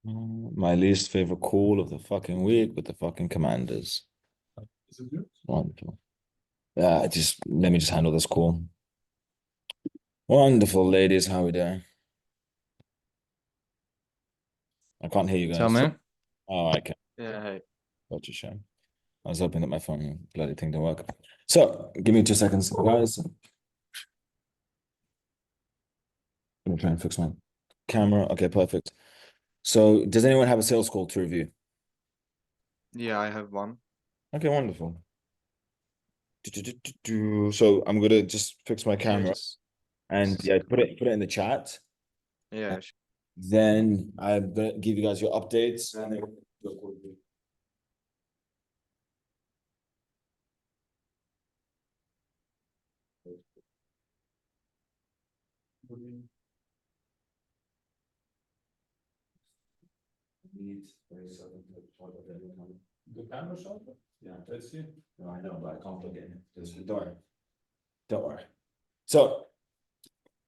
My least favorite call of the fucking week with the fucking Commanders. Is it good? Wonderful. Let me just handle this call. Wonderful, ladies. How we doing? I can't hear you Ciao, guys. man. Oh, I can. Yeah, hey. Gotcha, shame. I was hoping that my phone bloody thing didn't work. So, give me 2 seconds, guys. Let me try and fix my camera. Okay, perfect. So, does anyone have a sales call to review? Yeah, I have one. Okay, wonderful. So, I'm gonna just fix my Yeah, camera just and yeah, put it in the chat. yeah. Then I'm gonna give you guys your updates and then we'll do a call review. The camera shot? Yeah, let's see. No, I know, but I can't plug it in. Just don't worry. Don't worry. So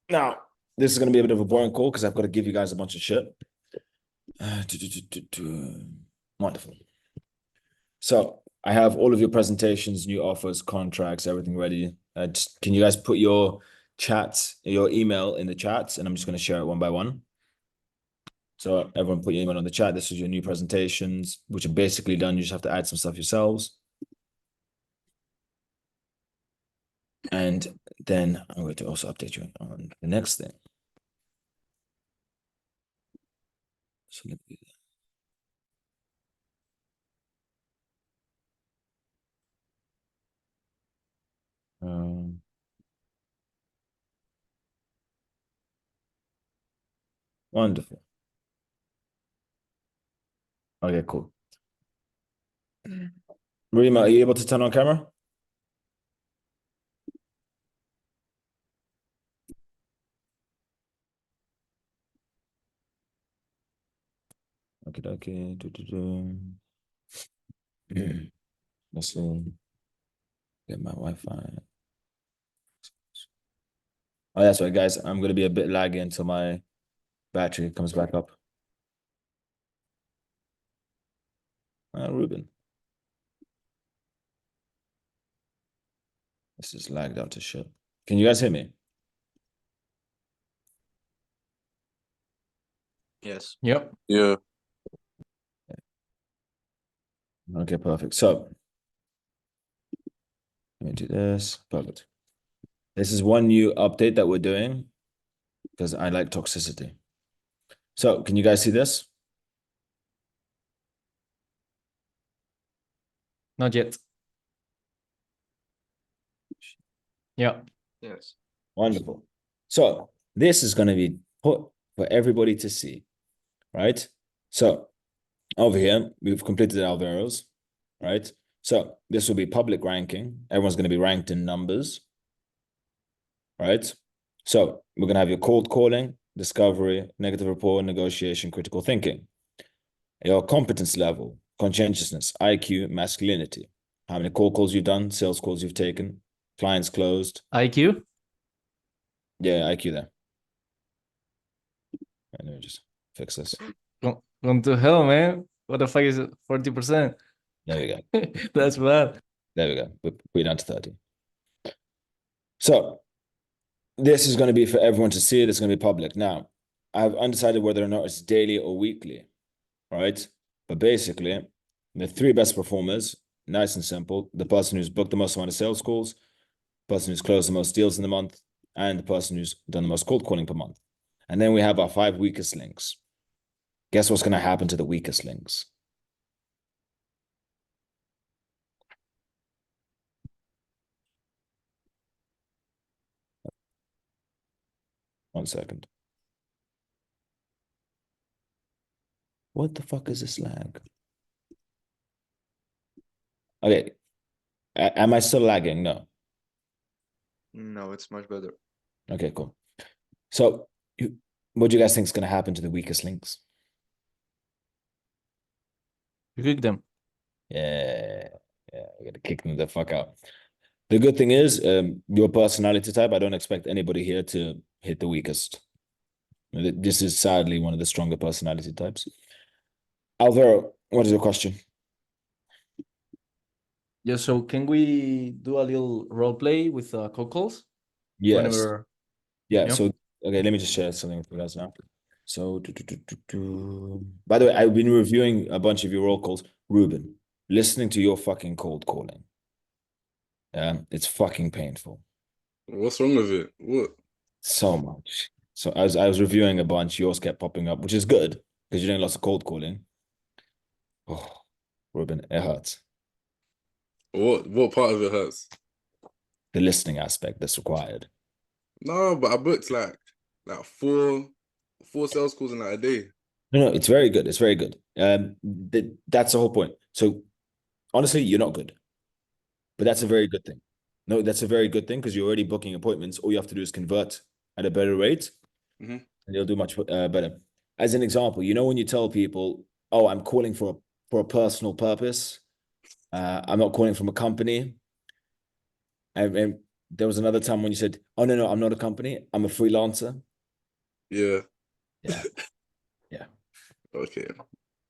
now this is gonna be a bit of a boring call because I've got to give you guys a bunch of shit. Wonderful. So I have all of your presentations, new offers, contracts, everything ready. Can you guys put your chats, your email in the chats, and I'm just going to share it one by one. So everyone put your email on the chat. This is your new presentations, which are basically done. You just have to add some stuff yourselves. And then I'm going to also update you on the next thing. So let me do that. Wonderful. Okay, cool. Rima, are you able to turn on camera? Okay. Let's see. Get my Wi-Fi. Oh, that's right, guys. I'm gonna be a bit laggy until my battery comes back up. Ruben. This is lagged out to shit. Can you guys hear me? Yes. Yep. Yeah. Okay, perfect. So let me do this. Perfect. This is one new update that we're doing because I like toxicity. So can you guys see this? Not yet. Yeah. Yes. Wonderful. So this is going to be put for everybody to see, right? So over here, we've completed our Alvaros, right? So this will be public ranking. Everyone's going to be ranked in numbers, right? So we're going to have your cold calling, discovery, negative rapport, negotiation, critical thinking. Your competence level, conscientiousness, IQ, masculinity. How many cold calls you've done, sales calls you've taken, clients closed. IQ? Yeah, IQ there. Let me just fix this. Gone to hell, man. What the fuck is it? 40%? There we go. That's bad. There we go. We're down to 30. So this is going to be for everyone to see. This is going to be public. Now, I've undecided whether or not it's daily or weekly, right? But basically, the three best performers, nice and simple, the person who's booked the most amount of sales calls, the person who's closed the most deals in the month, and the person who's done the most cold calling per month. And then we have our 5 weakest links. Guess what's going to happen to the weakest links? One second. What the fuck is this lag? Okay. Am I still lagging? No. No, it's much better. Okay, cool. So what do you guys think is going to happen to the weakest links? You kick them. Yeah, we're going to kick them the fuck out. The good thing is, your personality type, I don't expect anybody here to hit the weakest. This is sadly one of the stronger personality types. Alvaro, what is your question? Yeah, so can we do a little role play with cold calls? Yes. Whenever, Yeah. yeah. So, okay, let me just share something with you guys now. So, by the way, I've been reviewing a bunch of your roll calls. Ruben, listening to your fucking cold calling. It's fucking painful. What's wrong with it? What? So much. So I was reviewing a bunch, yours kept popping up, which is good because you're doing lots of cold calling. Oh, Ruben, it hurts. What part of it hurts? The listening aspect that's required. No, but I booked like four sales calls in like a day. No, it's very good. It's very good. That's the whole point. So honestly, you're not good, but that's a very good thing. No, that's a very good thing because you're already booking appointments. All you have to do is convert at a better rate, Mhm. and you'll do much better. As an example, when you tell people, "Oh, I'm calling for a personal purpose. I'm not calling from a company." And there was another time when you said, "Oh no, I'm not a company. I'm a freelancer." Yeah. Yeah, yeah, Okay.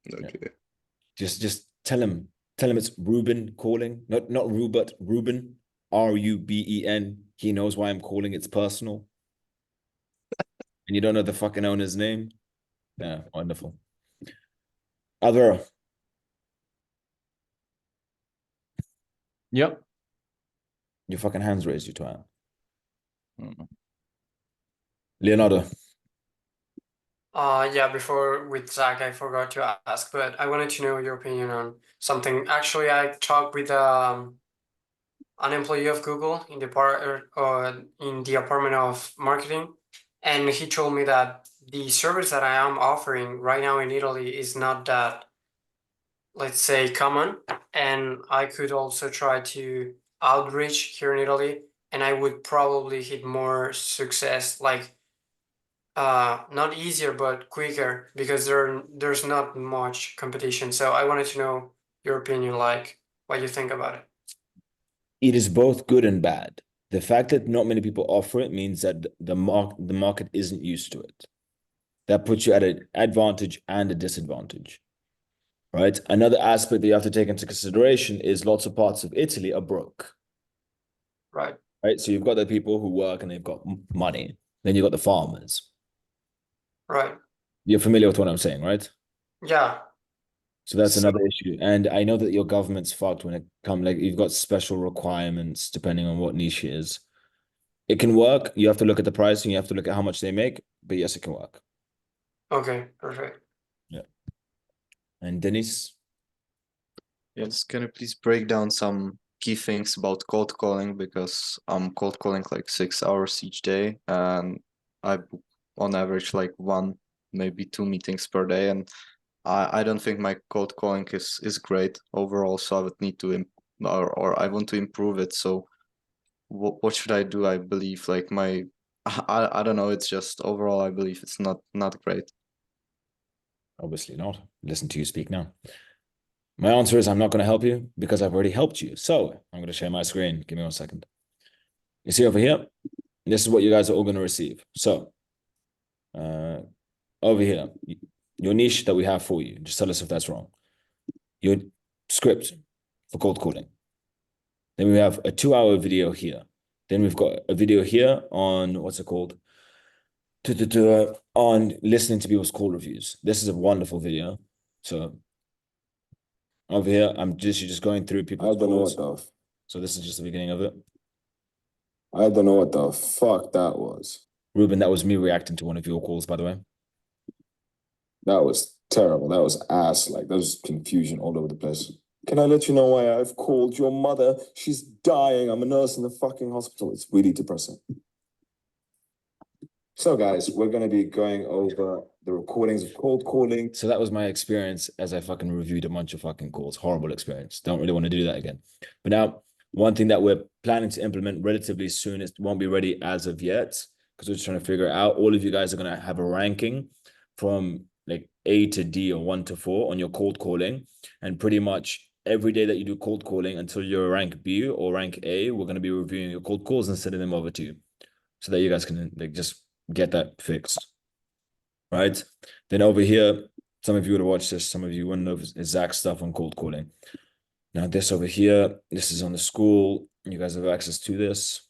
yeah. Okay. Just tell him it's Ruben calling, not Rubert, Ruben, Ruben. He knows why I'm calling. It's personal, and you don't know the fucking owner's name. Yeah, wonderful. Alvaro, Yep. your fucking hands raised, you twat. Mm. Leonardo, Yeah, before with Zach, I forgot to ask, but I wanted to know your opinion on something. Actually, I talked with an employee of Google in in the department of marketing, and he told me that the service that I am offering right now in Italy is not that, let's say, common, and I could also try to outreach here in Italy, and I would probably hit more success, like not easier but quicker because there's not much competition. So I wanted to know your opinion, like what you think about it. it is both good and bad. The fact that not many people offer it means that the market isn't used to it. That puts you at an advantage and a disadvantage, right? Another aspect that you have to take into consideration is lots of parts of Italy are broke, Right. right? So you've got the people who work and they've got money. Then you've got the farmers. Right. You're familiar with what I'm saying, right? Yeah. So that's So, another issue. And I know that your government's fucked when it comes, like, you've got special requirements depending on what niche it is. It can work. You have to look at the pricing, you have to look at how much they make, but yes, it can work. okay, perfect. Yeah. And Denise, Yes, can you please break down some key things about cold calling? Because I'm cold calling like 6 hours each day, and I book on average like one, maybe two meetings per day, and I don't think my cold calling is great overall. So I would need to or I want to improve it. So what should I do? I believe like my I don't know. It's just overall I believe it's not great. obviously not. Listen to you speak now. My answer is I'm not going to help you because I've already helped you. So I'm going to share my screen. Give me 1 second. You see over here, this is what you guys are all going to receive. So over here, your niche that we have for you. Just tell us if that's wrong. Your script for cold calling. Then we have a 2-hour video here. Then we've got a video here on what's it called? On listening to people's call reviews. This is a wonderful video. So over here, I'm just going through people's calls. So this is just the beginning of it. I don't know what the fuck that was. Ruben, that was me reacting to one of your calls, by the way. That was terrible. That was ass. Like, there was confusion all over the place. Can I let you know why I've called your mother? She's dying. I'm a nurse in the fucking hospital. It's really depressing. So, guys, we're going to be going over the recordings of cold calling. So that was my experience as I fucking reviewed a bunch of fucking calls. Horrible experience. Don't really want to do that again. But now, one thing that we're planning to implement relatively soon, it won't be ready as of yet because we're just trying to figure it out. All of you guys are going to have a ranking from like A to D or 1 to 4 on your cold calling. And pretty much every day that you do cold calling until you're rank B or rank A, we're going to be reviewing your cold calls and sending them over to you so that you guys can like just get that fixed. Right? Then over here, Some of you would have watched this, some of you wouldn't have. It's Zach's stuff on cold calling. Now, this over here, this is on the school. You guys have access to this.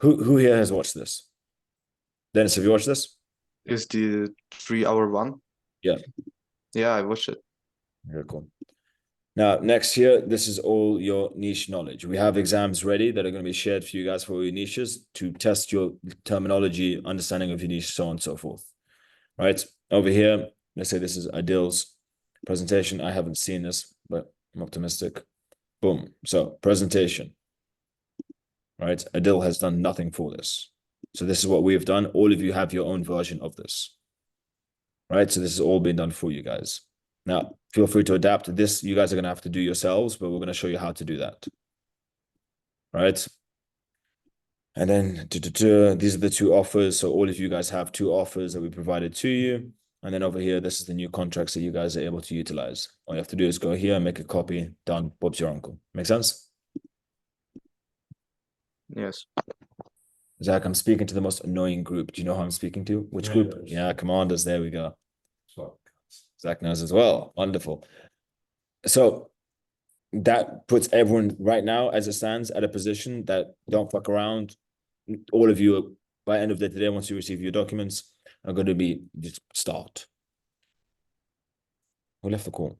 Who here has watched this? Dennis, have you watched this? Is the 3-hour one? Yeah. Yeah, I watched it. Very cool. Now, next year, this is all your niche knowledge. We have exams ready that are going to be shared for you guys for your niches to test your terminology, understanding of your niche, so on and so forth. Right? Over here, let's say this is Adil's presentation. I haven't seen this, but I'm optimistic. Boom. So, presentation. Right? Adil has done nothing for this. So, this is what we have done. All of you have your own version of this. Right? So, this has all been done for you guys. Now, feel free to adapt this. You guys are going to have to do yourselves, but we're going to show you how to do that. Right? And then these are the two offers. So all of you guys have two offers that we provided to you. And then over here, this is the new contracts that you guys are able to utilize. All you have to do is go here, make a copy, done. Bob's your uncle. Make sense? Yes. Zach, I'm speaking to the most annoying group. Do you know who I'm speaking to? Which group? Yeah, commanders. There we go. Zach knows as well. Wonderful. So that puts everyone right now, as it stands, at a position that don't fuck around. All of you, by end of the day today, once you receive your documents, are going to be just start. Who left the call?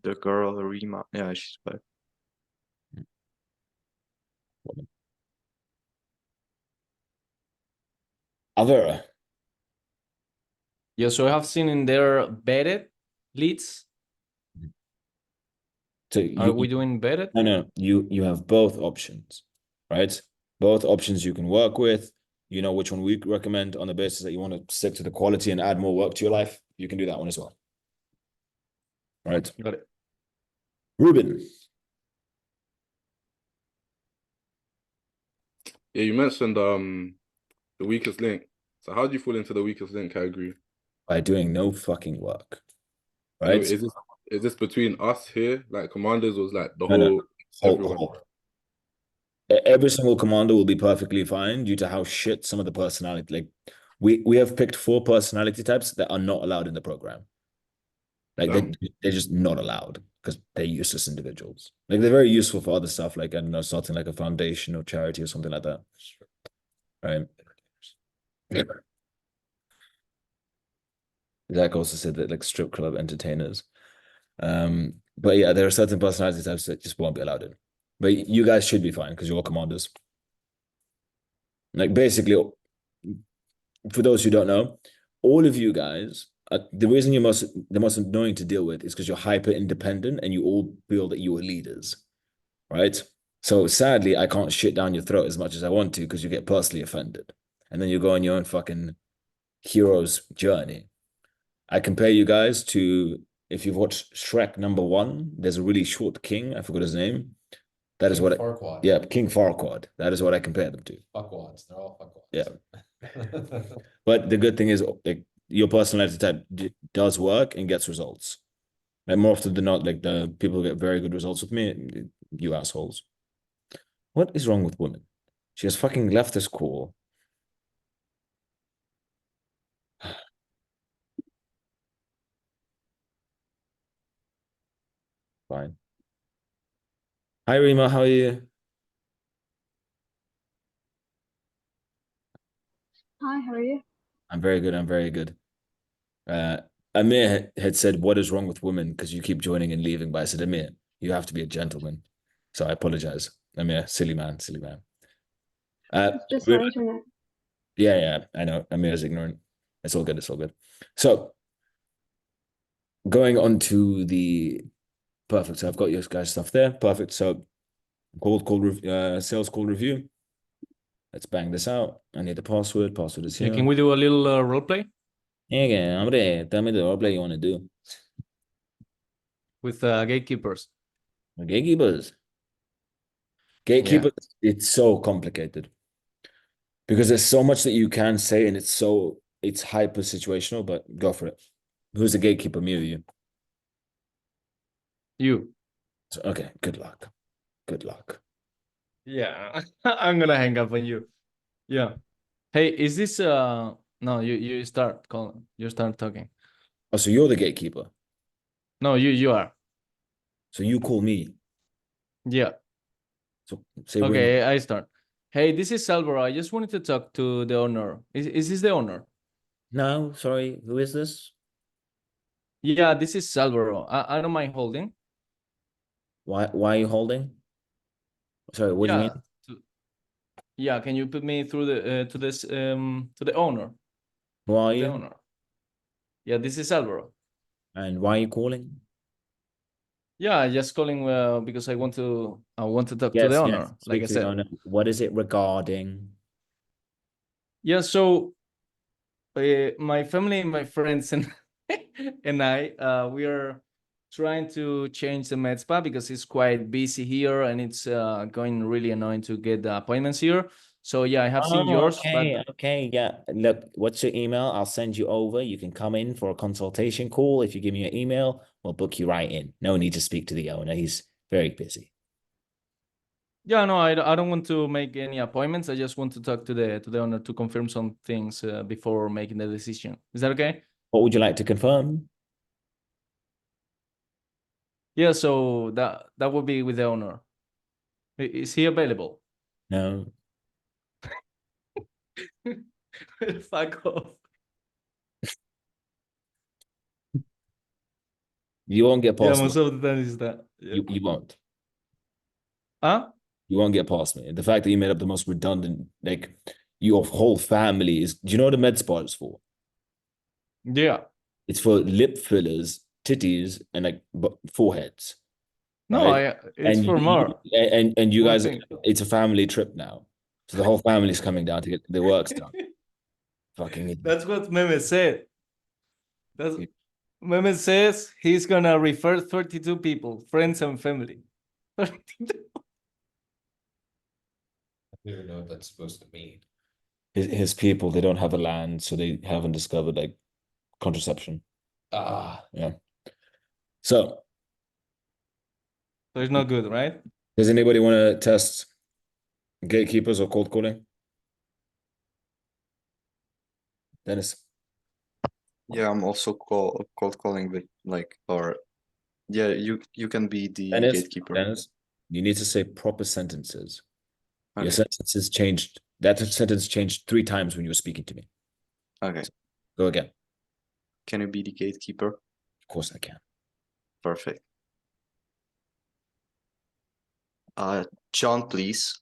The girl, Rima. Yeah, she's back. Avera. Yeah, so I have seen in there vetted leads. So Are we doing vetted? No. You have both options, right? Both options you can work with. You know which one we recommend on the basis that you want to stick to the quality and add more work to your life. You can do that one as well. Right? Got it. Ruben. Yeah, you mentioned the weakest link. So how do you fall into the weakest link category? By doing no fucking work. And Right? is this between us here, like commanders, or is like the No. everyone? Every single commander will be perfectly fine due to how shit some of the personality, like we have picked 4 personality types that are not allowed in the program. Like they're just not allowed because they're useless individuals. Like they're very useful for other stuff, like I don't know, starting like a foundation or charity or something like that. Right. Zach also said that like strip club entertainers. But yeah, there are certain personality types that just won't be allowed in. But you guys should be fine because you're all commanders. Like basically, for those who don't know, all of you guys, the reason you're the most annoying to deal with is because you're hyper independent and you all feel that you are leaders, right? So sadly, I can't shit down your throat as much as I want to because you get personally offended, and then you go on your own fucking hero's journey. I compare you guys to, if you've watched Shrek #1, there's a really short king. I forgot his name. That is what Farquaad. Yeah, King Farquaad. That is what I compare them to. Fuckwads. They're all fuckwads. Yeah. But the good thing is, like, your personality type does work and gets results. And more often than not, like the people who get very good results with me, you assholes. What is wrong with women? She has fucking left this call. Fine. Hi, Rima. How are you? Hi, how are you? I'm very good. I'm very good. Amir had said, "What is wrong with women?" Because you keep joining and leaving. But I said, Amir, you have to be a gentleman. So I apologize. Amir, silly man, silly man. It's just my internet. Yeah, I know. Amir is ignorant. It's all good. It's all good. So going on to the perfect. So I've got your guys' stuff there. Perfect. So sales call review. Let's bang this out. I need the password. Password is Yeah, here. can we do a little role play Yeah, hombre, tell me the role play you want to do. with gatekeepers? Gatekeepers. Gatekeepers, it's so complicated because there's so much that you can say and it's hyper situational, but go for it. Who's the gatekeeper, me or you? You. So, okay, good luck. Good luck. Yeah, I'm gonna hang up on you. Yeah. Hey, is this No, you start calling. You start talking. Oh, so you're the gatekeeper. No, you are. So you call me. Yeah. So say when. Okay, I start. Hey, this is Alvaro. I just wanted to talk to the owner. Is this the owner? No, sorry. Who is this? Yeah, this is Alvaro. I don't mind holding. Why are you holding? Sorry, what do you mean? Yeah, can you put me through the to this to the owner? Who are The you? owner. Yeah, this is Alvaro. And why are you calling? Yeah, just calling because I want to talk to the Yes, owner, yes. like I Speak to the said. owner. What is it regarding? Yeah, so my family and my friends and and I we are trying to change the med spa because it's quite busy here and it's going really annoying to get the appointments here. So yeah, I have seen yours, but Okay, yeah. Look, what's your email? I'll send you over. You can come in for a consultation call. If you give me your email, we'll book you right in. No need to speak to the owner. He's very busy. yeah, no, I don't want to make any appointments. I just want to talk to the owner to confirm some things before making the decision. Is that okay? What would you like to confirm? Yeah, so that would be with the owner. Is he available? No. Fuck off. You won't get Yeah, past most me. of the time is that. Yeah. You won't. Huh? You won't get past me. The fact that you made up the most redundant, like your whole family is. Do you know what a med spa is for? Yeah. It's for lip fillers, titties, and like foreheads. No, Right? it's for more. And you More guys, things. it's a family trip now. So the whole family's coming down to get the works done. Fucking idiot. That's what Meme said. That's Meme says he's gonna refer 32 people, friends and family. I don't even know what that's supposed to mean. His people, they don't have a land, so they haven't discovered like contraception. Yeah. So So it's not good, right? does anybody want to test gatekeepers or cold calling? Dennis. Yeah, I'm also cold calling, but like, or yeah, you can be the Dennis, gatekeeper. Dennis, you need to say proper sentences. Your Okay. sentences changed. That sentence changed 3 times when you were speaking to me. Okay. Go again. Can you be the gatekeeper? Of course I can. Perfect. John, please.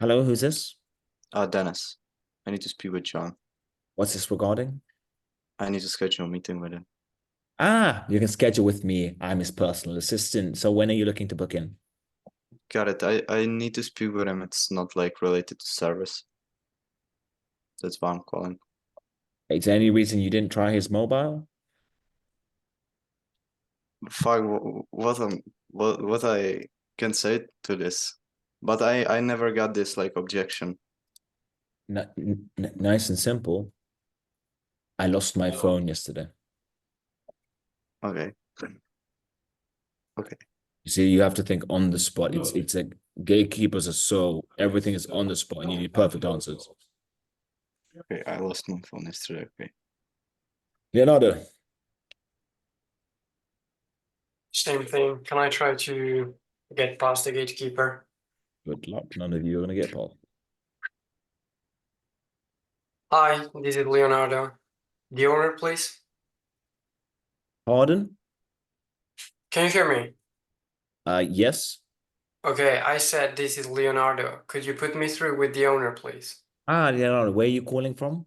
Hello, who's this? Dennis. I need to speak with John. What's this regarding? I need to schedule a meeting with him. You can schedule with me. I'm his personal assistant. So when are you looking to book in? Got it. I need to speak with him. It's not like related to service. That's why I'm calling. Is there any reason you didn't try his mobile? Fuck, what I can say to this, but I never got this like objection. Nice and simple. I lost my phone yesterday. Okay. Okay. You see, you have to think on the spot. It's like gatekeepers are so everything is on the spot and you need perfect answers. Okay, I lost my phone yesterday. Okay. Leonardo, Same thing. Can I try to get past the gatekeeper? good luck. None of you are gonna get past. Hi, this is Leonardo. The owner, please. Pardon? Can you hear me? Yes. Okay, I said this is Leonardo. Could you put me through with the owner, please? Leonardo, where are you calling from?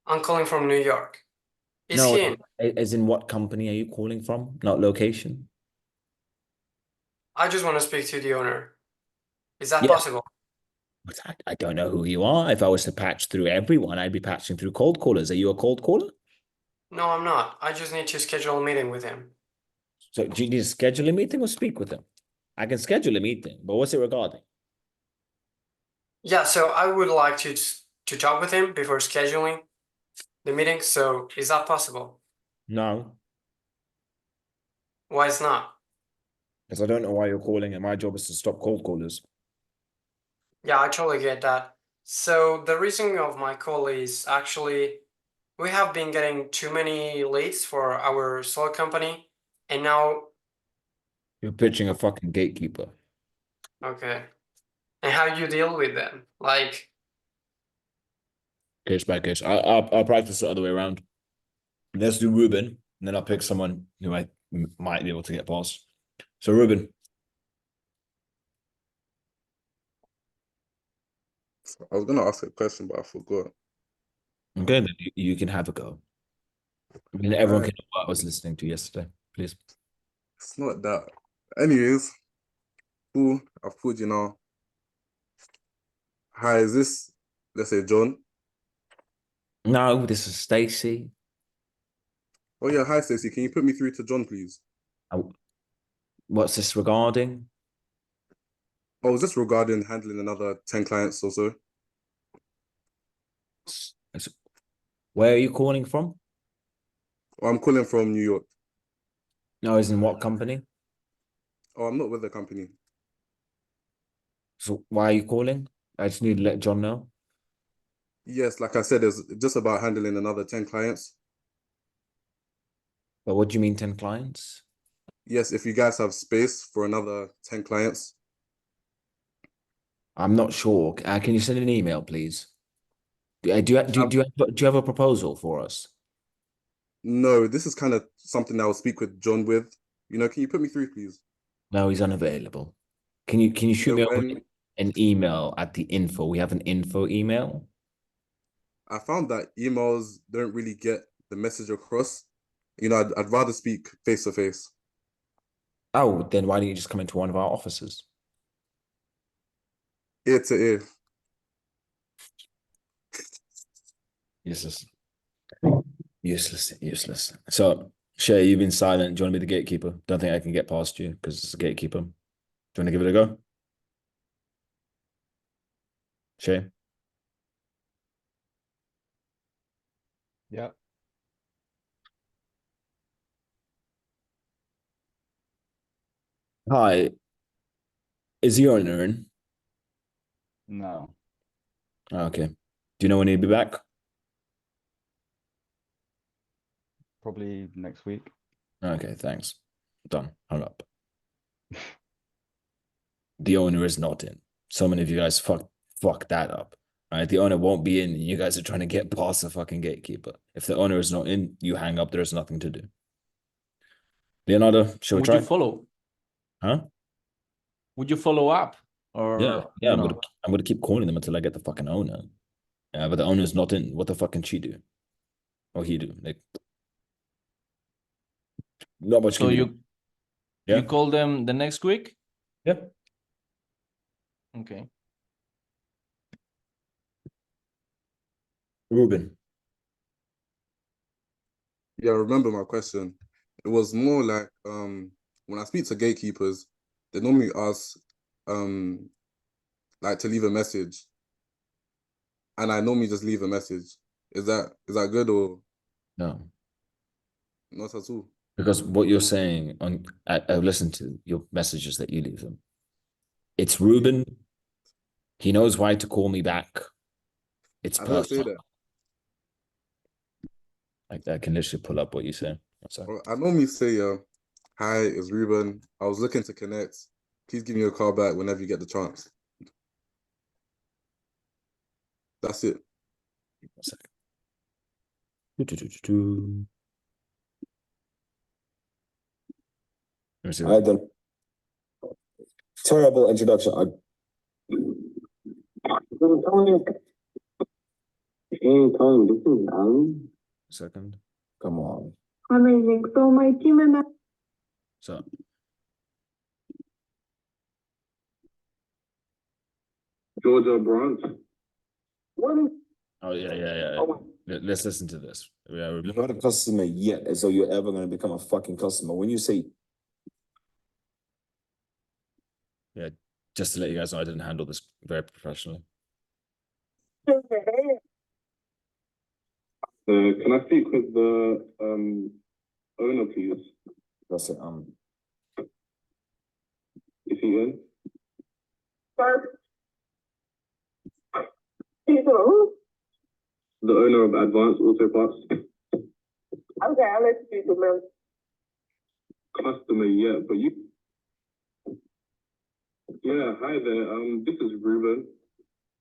I'm calling from New York. Is No, he in? as in what company are you calling from? Not location. I just want to speak to the owner. Is that Yeah. possible? But I don't know who you are. If I was to patch through everyone, I'd be patching through cold callers. Are you a cold caller? No, I'm not. I just need to schedule a meeting with him. So do you need to schedule a meeting or speak with him? I can schedule a meeting, but what's it regarding? Yeah, so I would like to talk with him before scheduling the meeting. So is that possible? No, Why it's not? because I don't know why you're calling, and my job is to stop cold callers. Yeah, I totally get that. So the reason of my call is actually we have been getting too many leads for our solar company, and now You're pitching a fucking gatekeeper. okay. And how you deal with them? Like, Case by case. I'll practice the other way around. Let's do Ruben, and then I'll pick someone who I might be able to get past. So Ruben, I was gonna ask a question, but I forgot. okay, then you can have a go. I mean, everyone Alright. can know what I was listening to yesterday. Please. It's not that. Anyways, cool. I've called you now. Hi, is this, let's say, John? No, this is Stacy. Oh yeah, hi Stacey. Can you put me through to John, please? What's this regarding? Oh, is this regarding handling another 10 clients or so? Where are you calling from? Oh, I'm calling from New York. No, is in what company? Oh, I'm not with the company. So why are you calling? I just need to let John know. Yes, like I said, it's just about handling another 10 clients. But what do you mean 10 clients? Yes, if you guys have space for another 10 clients. I'm not sure. Can you send an email, please? Do you have a proposal for us? No, this is kind of something I'll speak with John with. You know, can you put me through, please? No, he's unavailable. Can you shoot me over When an email at the info? We have an info email. I found that emails don't really get the message across. You know, I'd rather speak face to face. Oh, then why don't you just come into one of our offices? Ear to ear. Useless. Useless. So, Shay, you've been silent. Do you want to be the gatekeeper? Don't think I can get past you because it's a gatekeeper. Do you want to give it a go? Shay? Yeah. Hi. Is the owner in? No. Okay. Do you know when he'll be back? Probably next week. Okay, thanks. Done. Hung up. The owner is not in. So many of you guys fuck that up. Right? The owner won't be in. You guys are trying to get past the fucking gatekeeper. If the owner is not in, you hang up. There's nothing to do. Leonardo, shall we Would try? you follow? Huh? Would you follow up? Or Yeah. you know? I'm gonna keep calling them until I get the fucking owner. Yeah, but the owner's not in. What the fuck can she do? Or he do? Like, not much So can be done. Yeah. you call them the next week? Yeah. Okay. Ruben. Yeah, I remember my question. It was more like when I speak to gatekeepers, they normally ask like to leave a message. And I normally just leave a message. Is that good or No. not at all? Because what you're saying on I listened to your messages that you leave them. It's Ruben. He knows why to call me back. It's I don't say personal. that. Like I can literally pull up what you say. I normally say, hi, it's Ruben. I was looking to connect. Please give me a call back whenever you get the chance. That's it. 1 second. Do. Let me see. I don't. Terrible introduction. Second. Come on. Amazing. So my team member. So Georgia Bronx. oh yeah. Let's listen to this. Yeah, You're Ruben. not a customer yet, as though you're ever going to become a fucking customer. When you say Yeah, just to let you guys know, I didn't handle this very professionally. can I speak with the owner, please? That's it. Is he in? speak to who? The owner of Advanced Auto Parts. Okay, I'll let you speak to them. Customer, yeah, but you. Yeah, hi there. This is Ruben.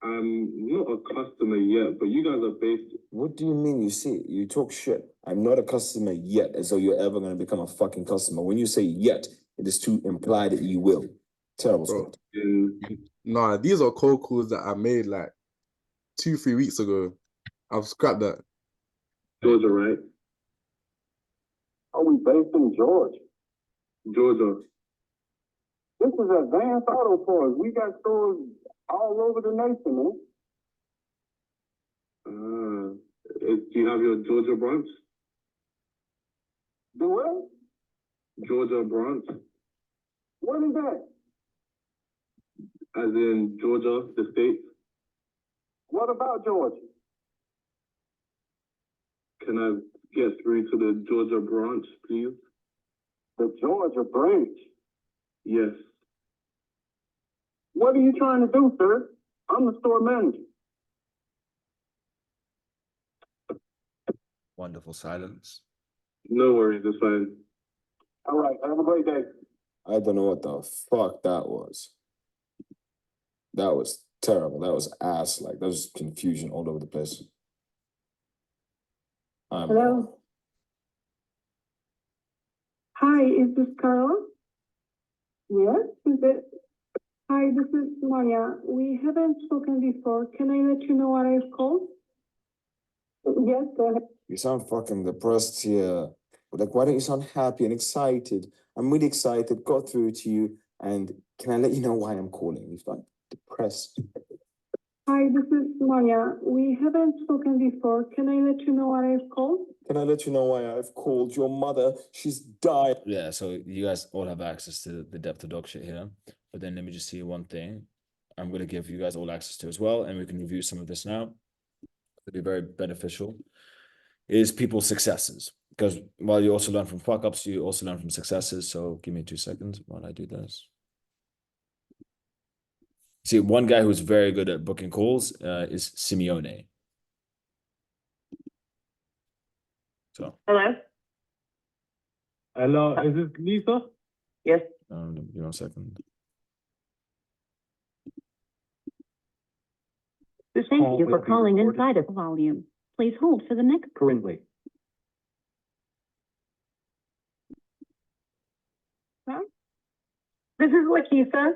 I'm not a customer yet, but you guys are based. What do you mean you see? You talk shit. I'm not a customer yet, as though you're ever going to become a fucking customer. When you say yet, it is to imply that you will. Terrible Bro, script. nah, these are cold calls that I made like 2-3 weeks ago. I've scrapped that. Georgia, right? Oh, we based in Georgia. Georgia. This is Advanced Auto Parts. We got stores all over the nation, man. Do you have your Georgia branch? Do what? Georgia branch, What is that? as in Georgia, the state. What about Georgia? Can I get through to the Georgia branch, please? The Georgia branch. Yes. What are you trying to do, sir? I'm the store manager. Wonderful silence. No worries, it's fine. All right, have a great day. I don't know what the fuck that was. That was terrible. That was ass. Like, that was confusion all over the place. Hello? Hi, is this Carol? Yes, is it? Hi, this is Maria. We haven't spoken before. Can I let you know what I've called? Yes, go ahead. You sound fucking depressed here. Like, why don't you sound happy and excited? I'm really excited, got through to you, and can I let you know why I'm calling? You sound depressed. Hi, this is Maria. We haven't spoken before. Can I let you know what I've called? Can I let you know why I've called your mother? She's died. Yeah, so you guys all have access to the depth of dog shit here. But then let me just see one thing I'm going to give you guys all access to as well, and we can review some of this now. It'll be very beneficial. Is people's successes. Because while you also learn from fuck-ups, you also learn from successes. So give me 2 seconds while I do this. See, one guy who's very good at booking calls is Simeone. So, Hello? Hello, is this Lisa? Yes. give me 1 second. Thank you for calling inside of volume. Please hold for the next. Currently. This is Lakeitha.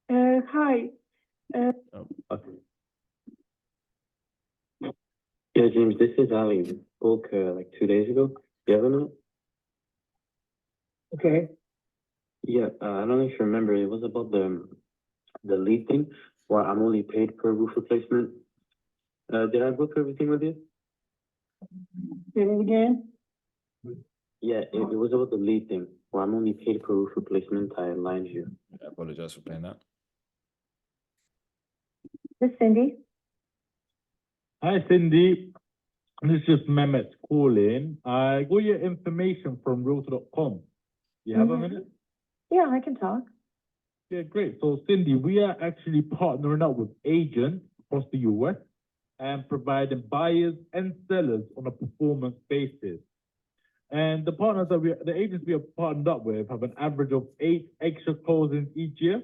Hi. Okay. Yeah, James, this is Ali. We spoke like 2 days ago. Do you have a minute? Okay. Yeah, I don't know if you remember. It was about the lead thing, where I'm only paid per roof replacement. Did I book everything with you? Say it again. Yeah, it was about the lead thing, where I'm only paid per roof replacement. I aligned you. I apologize for playing that. This is Cindy. Hi, Cindy. This is just Mehmet calling. I got your information from Realtor.com. You have a minute? Yeah, I can talk. Yeah, great. So, Cindy, we are actually partnering up with agents across the US and providing buyers and sellers on a performance basis. And the partners the agents we are partnered up with have an average of 8 extra closings each year.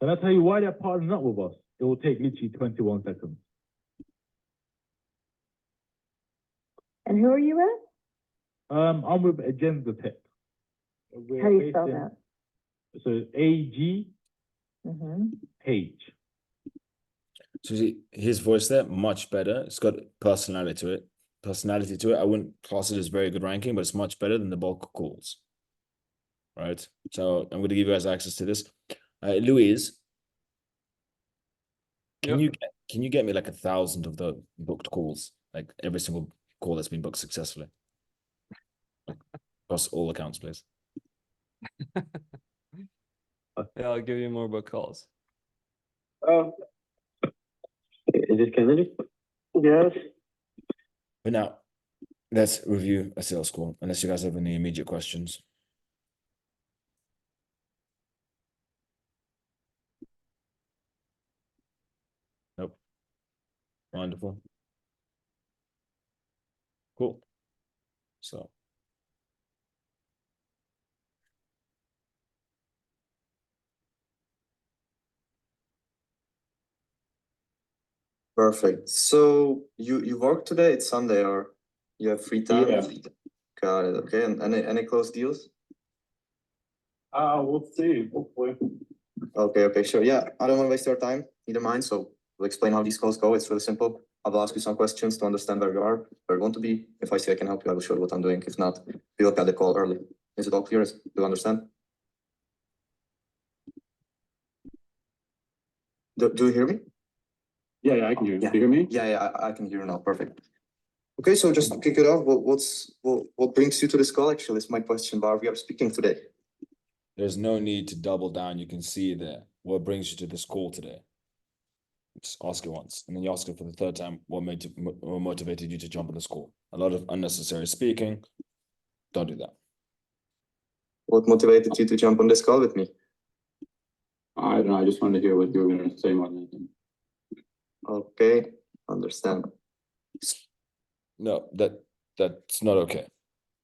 And I'll tell you why they're partnering up with us. It will take literally 21 seconds. And who are you with? I'm with Agenda Tech. How do you spell that? So AGH. So see, his voice there, much better. It's got personality to it. I wouldn't class it as very good ranking, but it's much better than the bulk calls. Right? So I'm going to give you guys access to this. Louise, can you get me like 1,000 of the booked calls? Like every single call that's been booked successfully. Like, across all accounts, please. Yeah, I'll give you more book calls. Is this Kennedy? Yes. But now, let's review a sales call, unless you guys have any immediate questions. Wonderful. Cool. So. Perfect. So you work today? It's Sunday, or you have free time? Yeah. Got it. Okay. And any close deals? We'll see, hopefully. Okay, sure. Yeah, I don't want to waste your time, neither mine. So we'll explain how these calls go. It's really simple. I will ask you some questions to understand where you are, where you want to be. If I see I can help you, I will show you what I'm doing. If not, we'll cut the call early. Is it all clear? Do you understand? Do you hear me? Yeah, I can hear you. Yeah. Do you hear me? Yeah, I can hear you now. Perfect. Okay, so just to kick it off, what brings you to this call? Actually, is my question, Bar. We are speaking today. There's no need to double down. You can see there. What brings you to this call today? Just ask it once, and then you ask it for the third time. What motivated you to jump on this call? A lot of unnecessary speaking. Don't do that. What motivated you to jump on this call with me? I don't know, I just wanted to hear what you were gonna say more than anything. Okay, understand. No, that's not okay,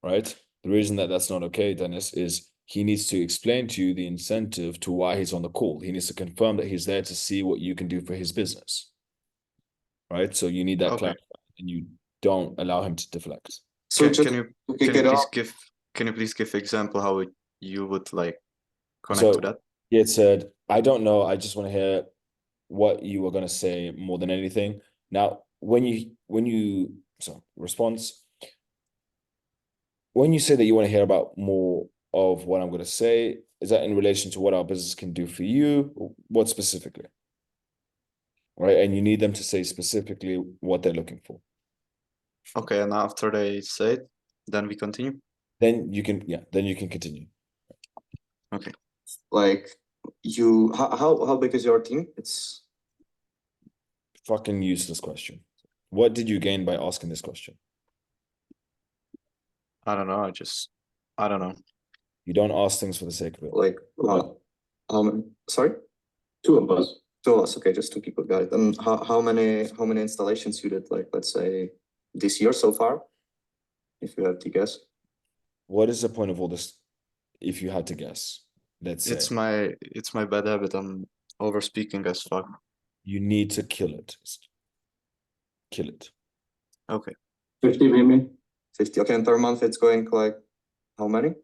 right? The reason that that's not okay, Dennis, is he needs to explain to you the incentive to why he's on the call. He needs to confirm that he's there to see what you can do for his business, right? So you need that Okay. clarified, and you don't allow him to deflect. So Can, just can you to can kick you it please off. give example how you would like connect So to that? he had said, I don't know, I just want to hear what you were gonna say more than anything. Now, when you response, when you say that you want to hear about more of what I'm gonna say, is that in relation to what our business can do for you? What specifically? Right, and you need them to say specifically what they're looking for. Okay, and after they say it, then we continue. Then you can continue. Okay. Like how big is your team? It's Fucking useless question. What did you gain by asking this question? I don't know. I don't know. You don't ask things for the sake of it. like sorry? Two of us. Two of us. Okay, just two people. Got it. And how many installations you did, like, let's say, this year so far? If you have to guess. What is the point of all this? If you had to guess, let's say It's my bad habit. I'm over speaking as fuck. you need to kill it. Kill it. Okay. 50 maybe? 50. Okay, and per month it's going like how many?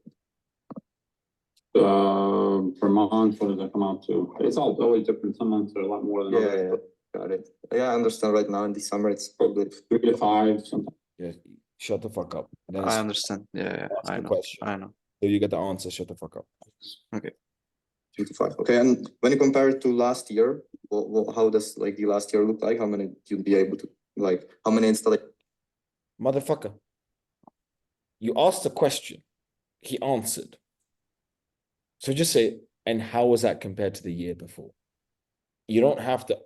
Per month, what does that come out to? It's all always different. Some months are a lot more than others. Yeah. Got it. Yeah, I understand. Right now in the summer it's probably 3 to 5, something. Yeah, shut the fuck up. Then I understand. Yeah, ask I the know. question. I know. So you get the answer. Shut the fuck up. Okay. 3 to 5. Okay, and when you compare it to last year, how does like the last year look like? How many you'll be able to, like, how many installations? Motherfucker. You asked a question. He answered. So just say, and how was that compared to the year before? You don't have to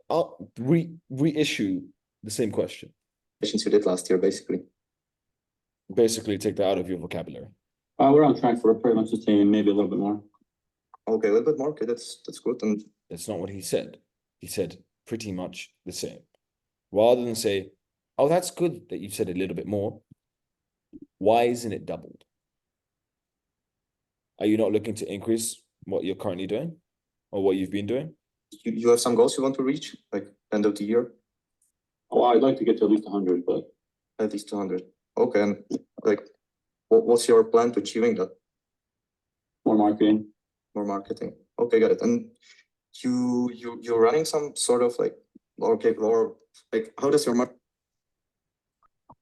reissue the same question. You did last year, basically. Basically, take that out of your vocabulary. We're on track for pretty much the same, maybe a little bit more. Okay, a little bit more. Okay, that's good. And That's not what he said. He said pretty much the same. Rather than say, oh, that's good that you said a little bit more. Why isn't it doubled? Are you not looking to increase what you're currently doing or what you've been doing? you have some goals you want to reach, like end of the year? Oh, I'd like to get to at least 100, but At least 200. Okay, and like, what's your plan to achieving that? more marketing. More marketing. Okay, got it. And you're running some sort of like, okay, or like, how does your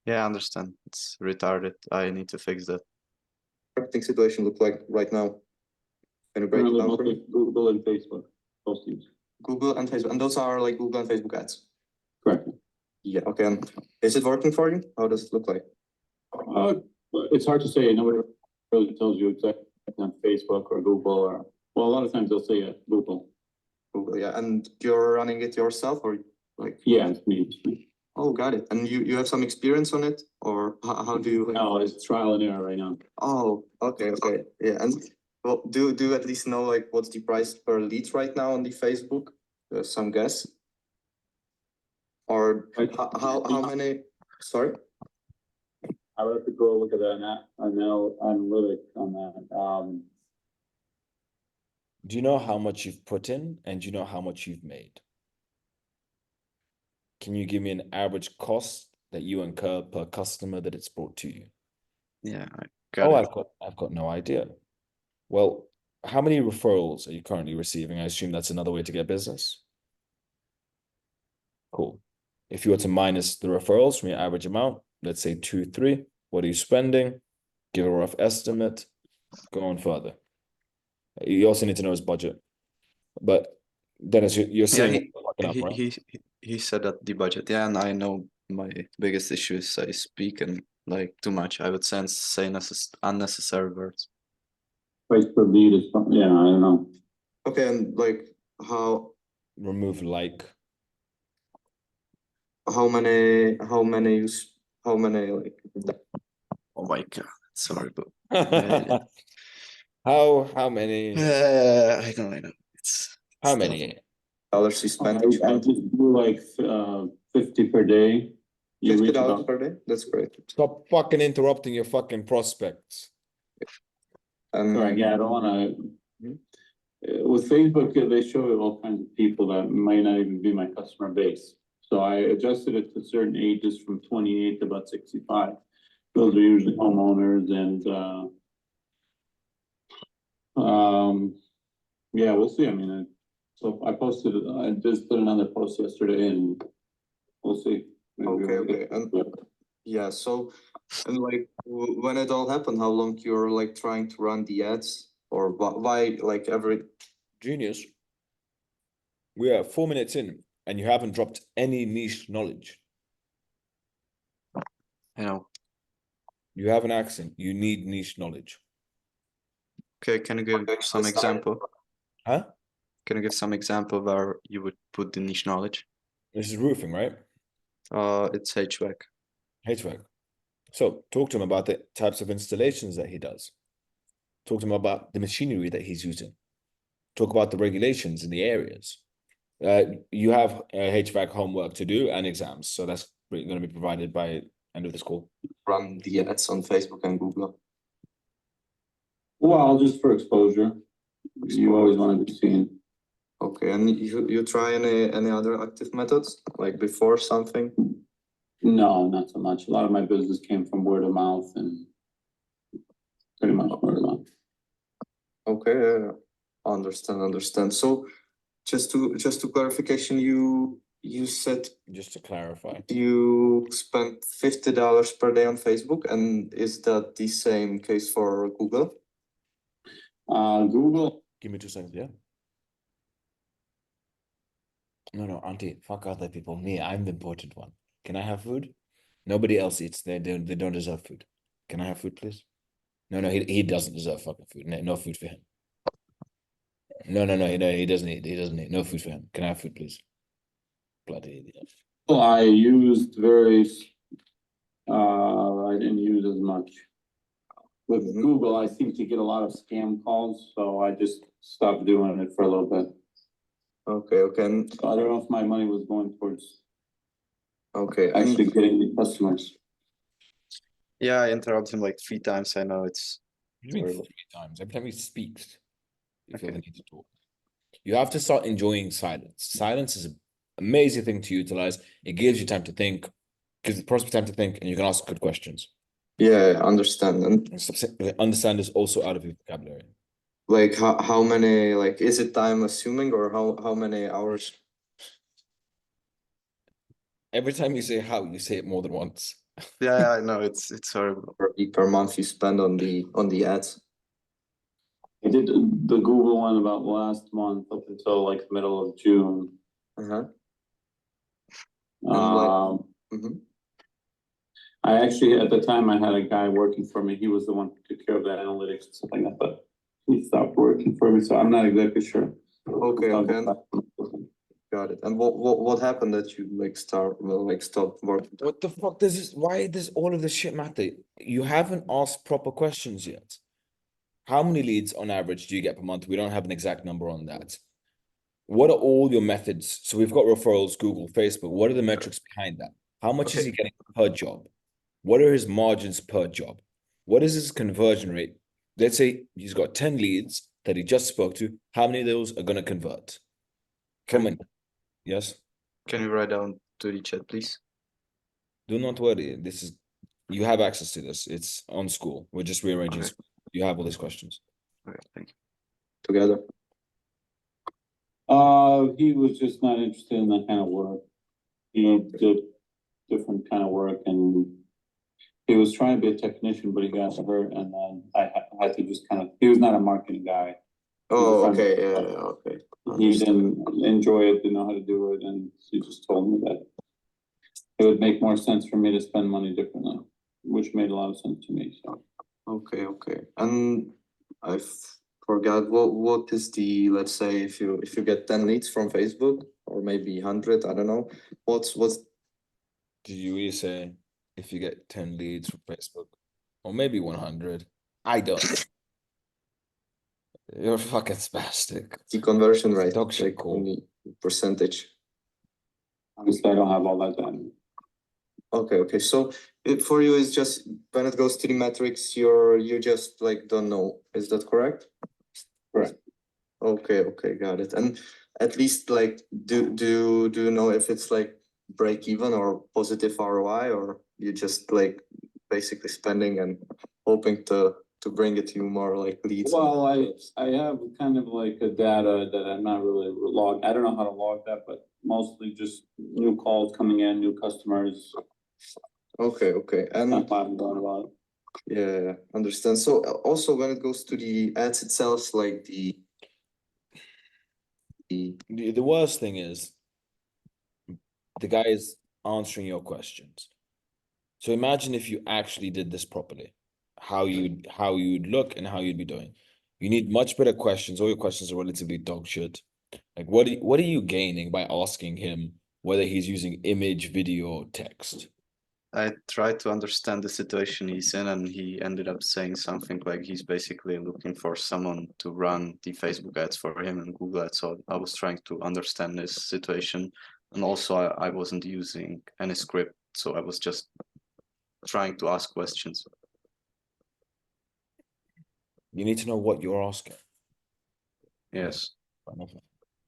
Yeah, I understand. It's retarded. I need to fix that. marketing situation look like right now? Can you break it down for me? Google and Facebook postings. Google and Facebook, and those are like Google and Facebook ads. Correct. Yeah. Okay. And is it working for you? How does it look like? It's hard to say. Nobody really tells you exactly on Facebook or Google or, well, a lot of times they'll say Google. Google, yeah. And you're running it yourself, or like? Yeah, it's me. Oh, got it. And you have some experience on it, or how do you? No, it's trial and error right now. Oh, okay. Yeah. And well, do you at least know like what's the price per lead right now on the Facebook? Some guess. Or Like, how many? Sorry. I would have to go look at that analytics on that. Do you know how much you've put in and do you know how much you've made? Can you give me an average cost that you incur per customer that it's brought to you? Yeah, I got it. I've got no idea. Well, how many referrals are you currently receiving? I assume that's another way to get business. Cool. If you were to minus the referrals from your average amount, let's say 2, 3, what are you spending? Give a rough estimate. Go on further. You also need to know his budget. But Dennis, you're saying he said that the budget. Yeah, and I know my biggest issue is I speak and like too much. I would say unnecessary words. Price per lead is, yeah, I don't know. Okay, and like how remove like. How many like? Oh my God, sorry, but how many? I know. It's how many dollars you spend? I just do like 50 per day. $50 per day. That's great. Stop fucking interrupting your fucking prospects. Sorry, yeah, I don't want to. With Facebook, they show you all kinds of people that might not even be my customer base. So I adjusted it to certain ages from 28 to about 65. Those are usually homeowners and yeah, we'll see. I mean, so I just did another post yesterday and we'll see. Maybe okay. And yeah, so and like when it all happened, how long you're like trying to run the ads or why like every Genius. We are 4 minutes in and you haven't dropped any niche knowledge. I know. You have an accent. You need niche knowledge. Okay, can you give some example? Huh? Can you give some example where you would put the niche knowledge? This is roofing, right? It's HVAC. HVAC. So talk to him about the types of installations that he does. Talk to him about the machinery that he's using. Talk about the regulations in the areas. You have HVAC homework to do and exams. So that's going to be provided by end of the call. Run the ads on Facebook and Google. Well, just for exposure. You always want to be seen. Okay, and you try any other active methods like before something? No, not so much. A lot of my business came from word of mouth and pretty much word of mouth. Okay, understand. So just to clarification, you said just to clarify you spent $50 per day on Facebook, and is that the same case for Google? Google. Give me 2 seconds, yeah. No, auntie, fuck other people. Me, I'm the important one. Can I have food? Nobody else eats. They don't deserve food. Can I have food, please? No, he doesn't deserve fucking food. No food for him. No, he doesn't eat. He doesn't eat. No food for him. Can I have food, please? Bloody idiot. Well, I used I didn't use as much. With Google, I seem to get a lot of scam calls, so I just stopped doing it for a little bit. Okay. So I don't know if my money was going towards actually getting the customers. Yeah, I interrupted him like 3 times. I know it's. What do you mean 3 times? Every time he speaks, you feel the need to talk. You have to start enjoying silence. Silence is an amazing thing to utilize. It gives you time to think, gives the prospect time to think, and you can ask good questions. Yeah, I understand. And understand is also out of your vocabulary. Like how many, like, is it time assuming or how many hours? Every time you say how, you say it more than once. Yeah, I know it's horrible. Per month you spend on the ads. I did the Google one about last month up until like the middle of June. I actually, at the time, I had a guy working for me. He was the one who took care of the analytics and stuff like that, but he stopped working for me, so I'm not exactly sure. Okay. Got it. And what happened that you stopped working? What the fuck does this? Why does all of this shit matter? You haven't asked proper questions yet. How many leads on average do you get per month? We don't have an exact number on that. what are all your methods? So we've got referrals, Google, Facebook. What are the metrics behind that? How much is Okay. he getting per job? What are his margins per job? What is his conversion rate? Let's say he's got 10 leads that he just spoke to. How many of those are going to convert? Comment. Yes. Can you write down to the chat, please? Do not worry. You have access to this. It's on school. We're just rearranging. Okay. School. You have all these questions. Okay, thank you. Together. He was just not interested in that kind of work. Did different kind of work, and he was trying to be a technician, but he got hurt, and then I had to just kind of. He was not a marketing guy. Oh, okay, yeah, okay. He didn't enjoy it, didn't know how to do it, and he just told me that it would make more sense for me to spend money differently, which made a lot of sense to me. So Okay. And I forgot what is the, let's say if you get 10 leads from Facebook or maybe 100, I don't know. What's Did you really say if you get 10 leads from Facebook? Or maybe 100? I don't. You're fucking spastic. the conversion rate? Dog shit Like call. only percentage. honestly, I don't have all that done. Okay. So for you, it's just when it goes to the metrics, you just like don't know. Is that correct? Correct. Okay, got it. And at least like do you know if it's like break even or positive ROI, or you just like basically spending and hoping to bring it to you more like leads? Well, I have kind of like a data that I'm not really log. I don't know how to log that, but mostly just new calls coming in, new customers. Okay. And Not what I'm going about it. yeah, understand. So also when it goes to the ads itself, like the The worst thing is the guy is answering your questions. So imagine if you actually did this properly, how you'd look and how you'd be doing. You need much better questions. All your questions are relatively dog shit. Like what are you gaining by asking him whether he's using image, video, or text? I tried to understand the situation he's in, and he ended up saying something like he's basically looking for someone to run the Facebook ads for him and Google ads. So I was trying to understand this situation, and also I wasn't using any script, so I was just trying to ask questions. You need to know what you're asking. Yes.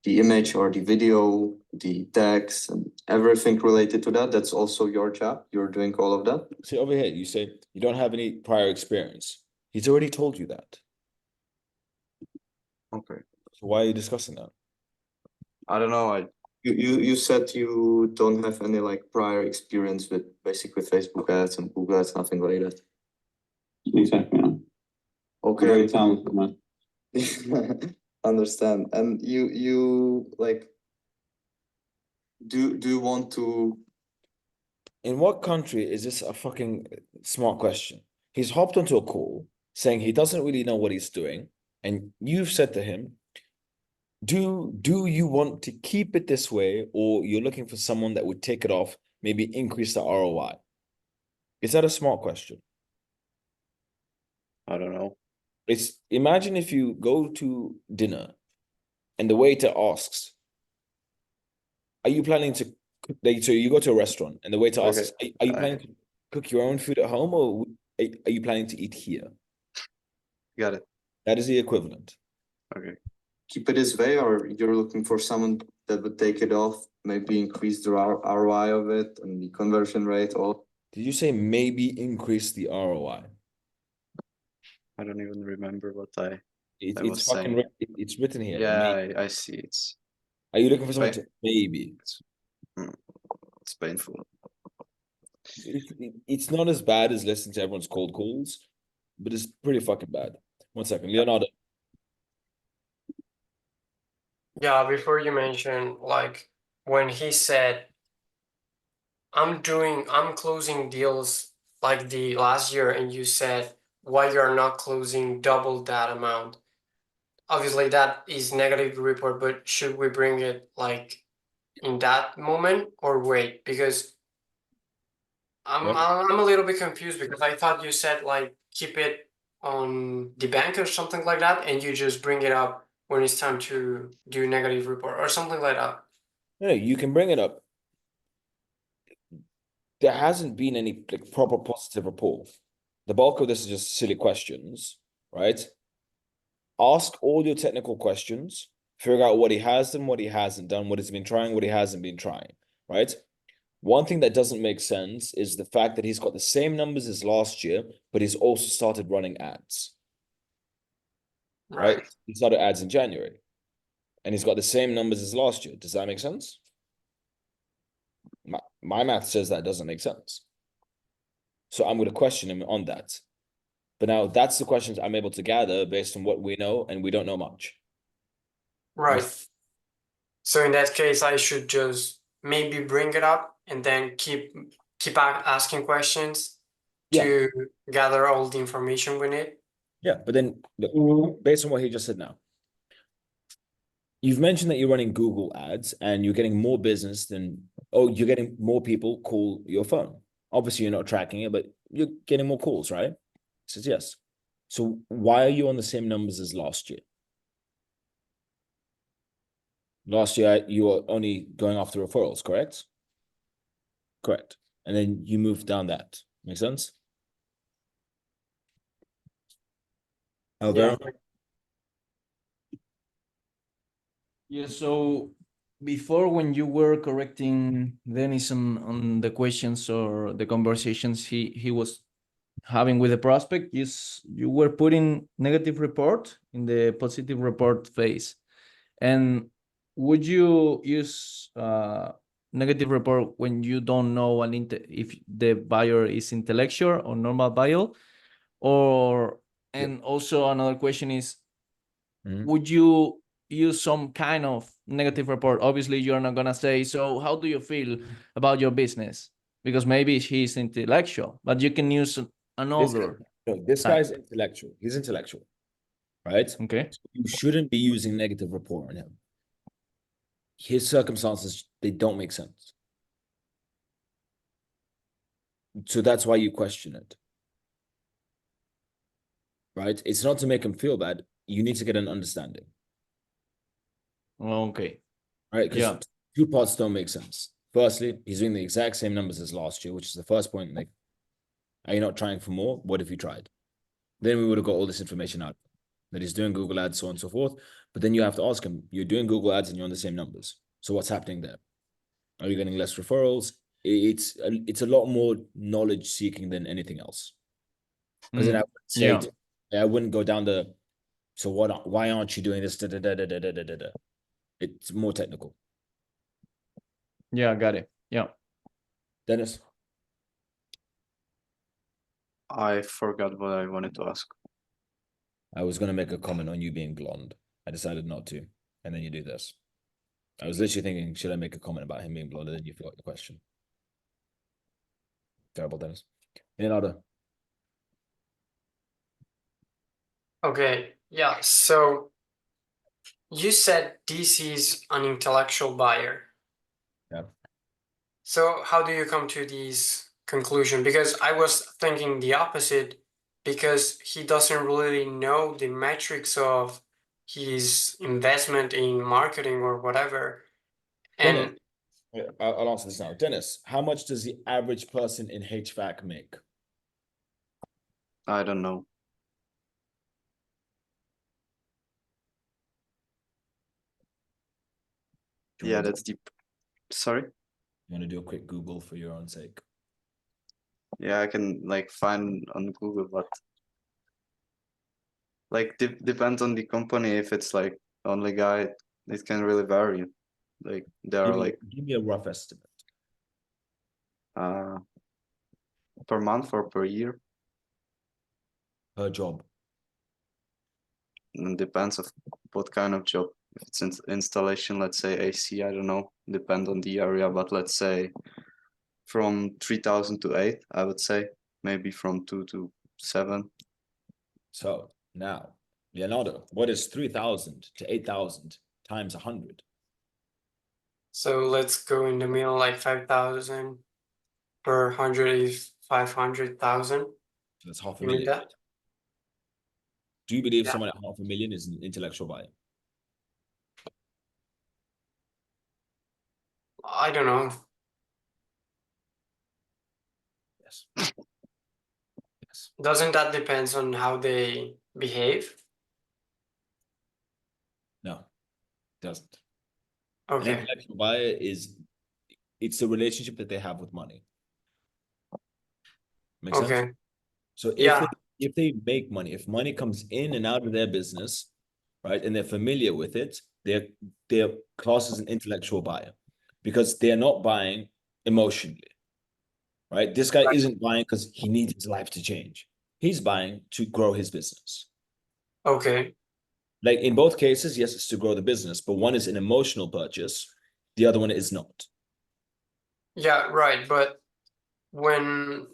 the image or the video, the text, and everything related to that. That's also your job. You're doing all of that. See over here, you say you don't have any prior experience. He's already told you that. Okay. So why are you discussing that? I don't know. You said you don't have any like prior experience with basically Facebook ads and Google ads, nothing like that. Exactly. Yeah. Okay. Very talented man. Understand. And you like do you want to In what country is this a fucking smart question? He's hopped onto a call saying he doesn't really know what he's doing, and you've said to him, do you want to keep it this way, or you're looking for someone that would take it off, maybe increase the ROI? Is that a smart question? I don't know. It's imagine if you go to dinner and the waiter asks, are you planning to cook? So you go to a restaurant and the waiter asks, are you planning to cook your own food at home, or are you planning to eat here? Got it. That is the equivalent. Okay. keep it this way, or you're looking for someone that would take it off, maybe increase the ROI of it and the conversion rate? Or Did you say maybe increase the ROI? I don't even remember what I It's was fucking saying. it's written here. Yeah, I see. It's Are you looking for someone to maybe? it's painful. It's not as bad as listening to everyone's cold calls, but it's pretty fucking bad. 1 second, Leonardo. Yeah, before you mention, like when he said, I'm closing deals like the last year, and you said why you're not closing double that amount. Obviously that is negative report, but should we bring it like in that moment or wait? Because What? I'm a little bit confused, because I thought you said like keep it on the bank or something like that, and you just bring it up when it's time to do negative report or something like that? No, you can bring it up. There hasn't been any like proper positive report. The bulk of this is just silly questions, right? Ask all your technical questions, figure out what he has done, what he hasn't done, what he's been trying, what he hasn't been trying, right? One thing that doesn't make sense is the fact that he's got the same numbers as last year, but he's also started running ads, right? He started ads in January, and he's got the same numbers as last year. Does that make sense? My math says that doesn't make sense. So I'm going to question him on that. But now that's the questions I'm able to gather based on what we know, and we don't know much. Right. So in that case, I should just maybe bring it up and then keep asking questions to gather all the information we need. Yeah, but then look, based on what he just said now, you've mentioned that you're running Google ads and you're getting more business than, you're getting more people call your phone. Obviously, you're not tracking it, but you're getting more calls, right? He says yes. So why are you on the same numbers as last year? Last year, you were only going after referrals, correct? Correct. And then you moved down that. Make sense? Alvaro? Yeah, so before, when you were correcting Dennis on the questions or the conversations he was having with the prospect, you were putting negative report in the positive report phase. And would you use negative report when you don't know if the buyer is intellectual or normal buyer? Or, and also another question is, would you use some kind of negative report? Obviously, you're not gonna say, so how do you feel about your business? Because maybe he's intellectual, but you can use another. This guy's intellectual. He's intellectual, right? Okay. So you shouldn't be using negative report on him. His circumstances, they don't make sense. So that's why you question it. Right? It's not to make him feel bad. You need to get an understanding. Okay. Right? Because two parts don't make sense. Firstly, he's doing the exact same numbers as last year, which is the first point. Like, are you not trying for more? What if you tried? Then we would have got all this information out that he's doing Google ads, so on and so forth. But then you have to ask him, you're doing Google ads and you're on the same numbers. So what's happening there? Are you getting less referrals? It's a lot more knowledge seeking than anything else. Because then I would say, I wouldn't go down the, so why aren't you doing this? Da, da, da, da, da, da, da, da. It's more technical. Yeah, got it. Yeah. Dennis? I forgot what I wanted to ask. I was going to make a comment on you being blonde. I decided not to. And then you do this. I was literally thinking, should I make a comment about him being blonde? And then you forgot the question. Terrible, Dennis. Leonardo? Okay, yeah, so you said this is an intellectual buyer. Yeah. So how do you come to this conclusion? Because I was thinking the opposite, because he doesn't really know the metrics of his investment in marketing or whatever. And I'll answer this now. Dennis, how much does the average person in HVAC make? I don't know. Yeah, that's deep. Sorry? You want to do a quick Google for your own sake? Yeah, I can like find on Google, but like depends on the company. If it's like only guy, it can really vary. Like there are like give me a rough estimate. Per month or per year? Per job. Depends of what kind of job. If it's installation, let's say AC, I don't know, depend on the area, but let's say from 3,000 to 8, I would say, maybe from 2 to 7. So now, Leonardo, what is 3,000 to 8,000 times 100? so let's go in the middle, like 5,000 per 100 is 500,000. So that's half a million. That? Do you believe someone at 500,000 is an intellectual buyer? I don't know. Yes. Yes. Doesn't that depends on how they behave? No, it doesn't. An Okay. intellectual buyer it's the relationship that they have with money. Make sense? Okay. So Yeah. if they make money, if money comes in and out of their business, right, and they're familiar with it, they're classed as an intellectual buyer because they're not buying emotionally, right? This guy isn't buying because he needs his life to change. He's buying to grow his business. Okay. Like in both cases, yes, it's to grow the business, but one is an emotional purchase, the other one is not. Yeah, right. But when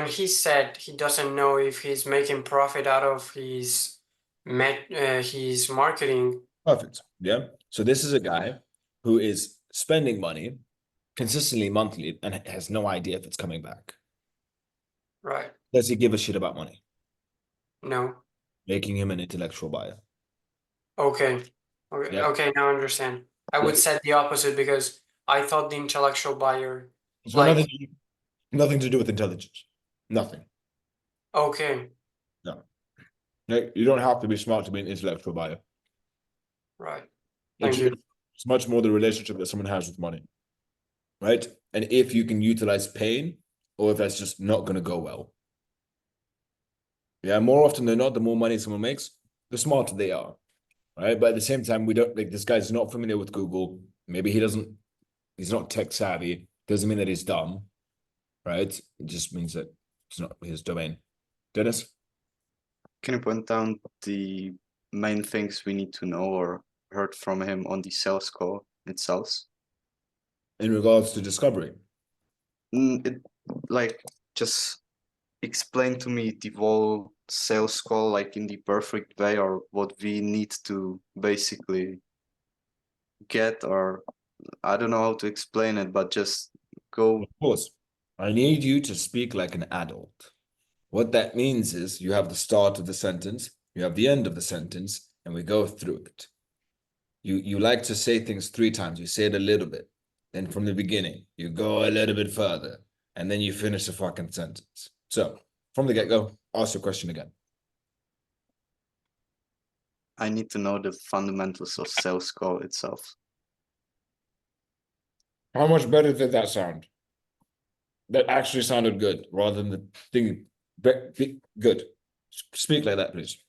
he said he doesn't know if he's making profit out of his marketing. Perfect. Yeah. So this is a guy who is spending money consistently monthly and has no idea if it's coming back. Right. Does he give a shit about money? No. Making him an intellectual buyer. Okay. Okay. Yeah. Okay. Now I understand. I would Like- say the opposite because I thought the intellectual buyer. It's got Like, nothing to do with intelligence. Nothing. okay. No. Like, you don't have to be smart to be an intellectual buyer. Right. Thank It's, you. it's much more the relationship that someone has with money. Right? And if you can utilize pain, or if that's just not going to go well. Yeah, more often than not, the more money someone makes, the smarter they are. Right? But at the same time, we don't like this guy's not familiar with Google. Maybe he's not tech savvy. Doesn't mean that he's dumb. Right? It just means that it's not his domain. Dennis? Can you point down the main things we need to know or heard from him on the sales call itself? In regards to discovery. Like just explain to me the whole sales call like in the perfect way, or what we need to basically get, or I don't know how to explain it, but just go. Of course, I need you to speak like an adult. What that means is you have the start of the sentence, you have the end of the sentence, and we go through it. You like to say things 3 times. You say it a little bit. Then from the beginning, you go a little bit further, and then you finish the fucking sentence. So from the get-go, ask your question again. I need to know the fundamentals of sales call itself. How much better did that sound? That actually sounded good, rather than the thing. Good. Speak like that, please.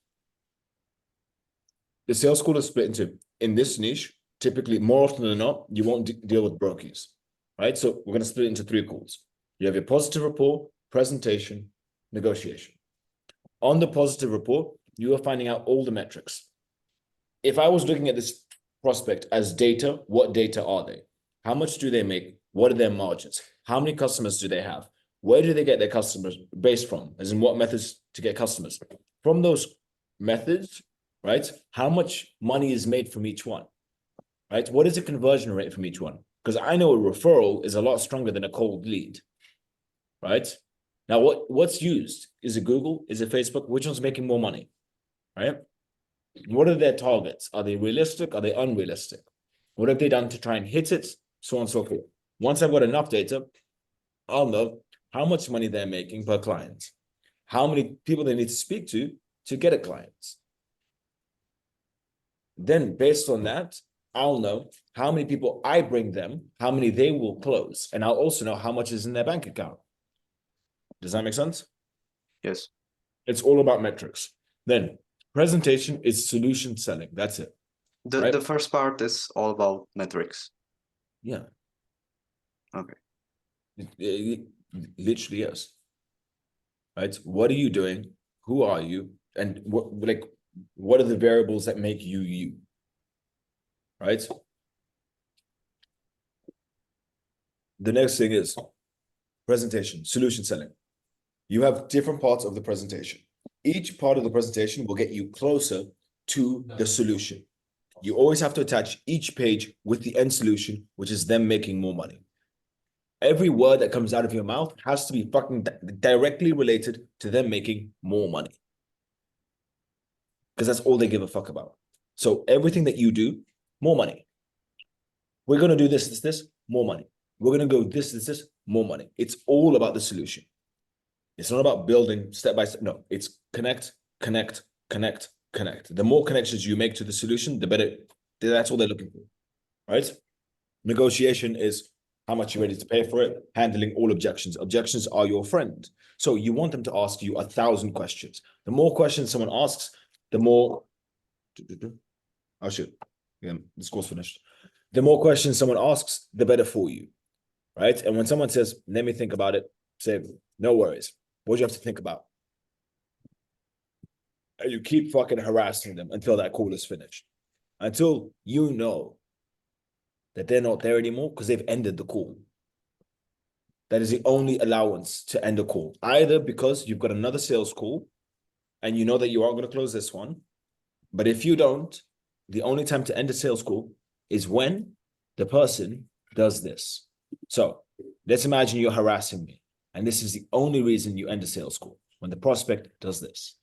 The sales call is split into, in this niche, typically more often than not, you won't deal with brokies, right? So we're going to split it into 3 calls. You have your positive rapport, presentation, negotiation. On the positive rapport, you are finding out all the metrics. If I was looking at this prospect as data, what data are they? How much do they make? What are their margins? How many customers do they have? Where do they get their customers based from? As in what methods to get customers? From those methods, right? How much money is made from each one, right? What is the conversion rate from each one? Because I know a referral is a lot stronger than a cold lead, right? Now, what's used? Is it Google? Is it Facebook? Which one's making more money, right? What are their targets? Are they realistic? Are they unrealistic? What have they done to try and hit it? So on and so forth. Once I've got enough data, I'll know how much money they're making per client, how many people they need to speak to get a client. Then based on that, I'll know how many people I bring them, how many they will close, and I'll also know how much is in their bank account. Does that make sense? Yes. It's all about metrics. Then presentation is solution selling. That's it. The first part is all about metrics. Yeah. Okay. It literally is. Right? What are you doing? Who are you? And what are the variables that make you you? Right? The next thing is presentation, solution selling. You have different parts of the presentation. Each part of the presentation will get you closer to the solution. You always have to attach each page with the end solution, which is them making more money. Every word that comes out of your mouth has to be fucking directly related to them making more money. Because that's all they give a fuck about. So everything that you do, more money. We're going to do this, more money. We're going to go this, more money. It's all about the solution. It's not about building step by step. No, it's connect, connect, connect, connect. The more connections you make to the solution, the better. That's all they're looking for, right? Negotiation is how much you're ready to pay for it, handling all objections. Objections are your friend. So you want them to ask you 1,000 questions. The more questions someone asks, the more, oh shit, yeah, this course finished. The more questions someone asks, the better for you, right? And when someone says, let me think about it, say, no worries. What do you have to think about? And you keep fucking harassing them until that call is finished. Until you know that they're not there anymore because they've ended the call. That is the only allowance to end a call. Either because you've got another sales call and you know that you aren't going to close this one. But if you don't, the only time to end a sales call is when the person does this. So let's imagine you're harassing me. And this is the only reason you end a sales call, when the prospect does this.